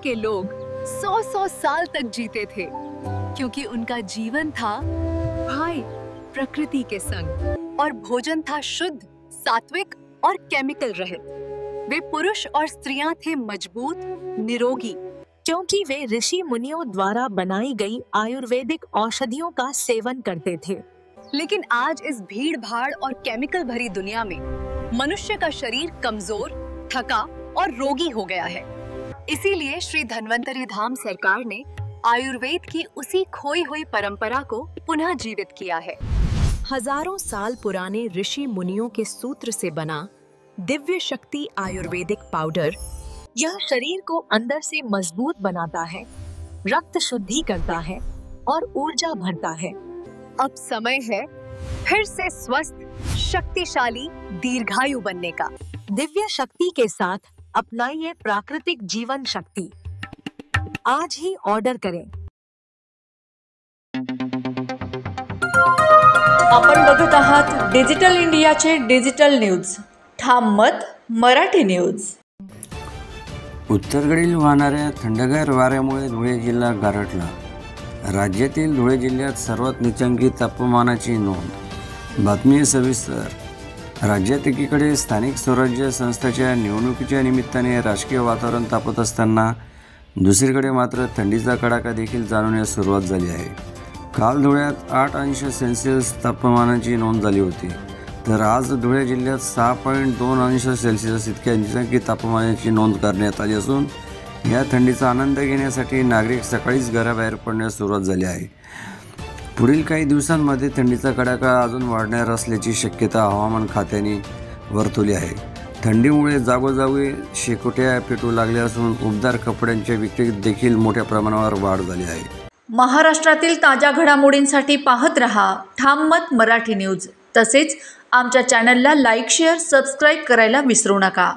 के लोग 100-100 साल तक जीते थे, क्योंकि उनका जीवन था भाई प्रकृति के संग और भोजन था शुद्ध, सात्विक और केमिकल रहित। वे पुरुष और स्त्रियां थे मजबूत, निरोगी, क्योंकि वे ऋषि मुनियों द्वारा बनाई गई आयुर्वेदिक औषधियों का सेवन करते थे। लेकिन आज इस भीड़ भाड़ और केमिकल भरी दुनिया में मनुष्य का शरीर कमजोर, थका और रोगी हो गया है। इसीलिए श्री धन्वंतरी धाम सरकार ने आयुर्वेद की उसी खोई हुई परंपरा को पुनः जीवित किया है। हजारों साल पुराने ऋषि मुनियों के सूत्र से बना दिव्य शक्ति आयुर्वेदिक पाउडर यह शरीर को अंदर से मजबूत बनाता है, रक्त शुद्धि करता है और ऊर्जा भरता है। अब समय है फिर से स्वस्थ, शक्तिशाली, दीर्घायु बनने का। दिव्य शक्ति के साथ अपनाइए प्राकृतिक जीवन शक्ति। आज ही ऑर्डर करें। आपण बघत आहात डिजिटल इंडियाचे डिजिटल न्यूज, ठाम मत मराठी न्यूज। उत्तरेकडील वाहणाऱ्या थंडगार वाऱ्यामुळे धुळे जिल्हा गारठला। राज्यातील धुळे जिल्ह्यात सर्वात नीचांकी तापमानाची नोंद। बातमी सविस्तर। राज्यात एकीकडे स्थानिक स्वराज्य संस्थांच्या निवडणुकीच्या निमित्ताने राजकीय वातावरण तापत असताना दुसरीकडे मात्र थंडीचा कडाका देखील जाणवण्यास सुरुवात झाली आहे। काल धुळ्यात 8 अंश सेल्सिअस तापमानाची नोंद झाली होती, तर आज धुळे जिल्ह्यात 6.2 अंश सेल्सिअस इतक्या नीचांकी तापमानाची नोंद करण्यात आली असून या थंडीचा आनंद घेण्यासाठी नागरिक सकाळीच घराबाहेर पडण्यास सुरुवात झाली आहे। पुढील काही दिवसांमध्ये थंडीचा कडाका अजून वाढणार असल्याची शक्यता हवामान खात्याने वर्तवली आहे। थंडीमुळे जागोजागी शेकोट्या पेटू लागल्या असून उबदार कपड्यांच्या विक्रीत देखील मोठ्या प्रमाणावर वाढ झाली आहे। महाराष्ट्रातील ताज्या घडामोडींसाठी पाहत रहा ठाम मत मराठी न्यूज। तसेच आमच्या चॅनलला लाईक, शेअर, सबस्क्राईब करायला विसरू नका।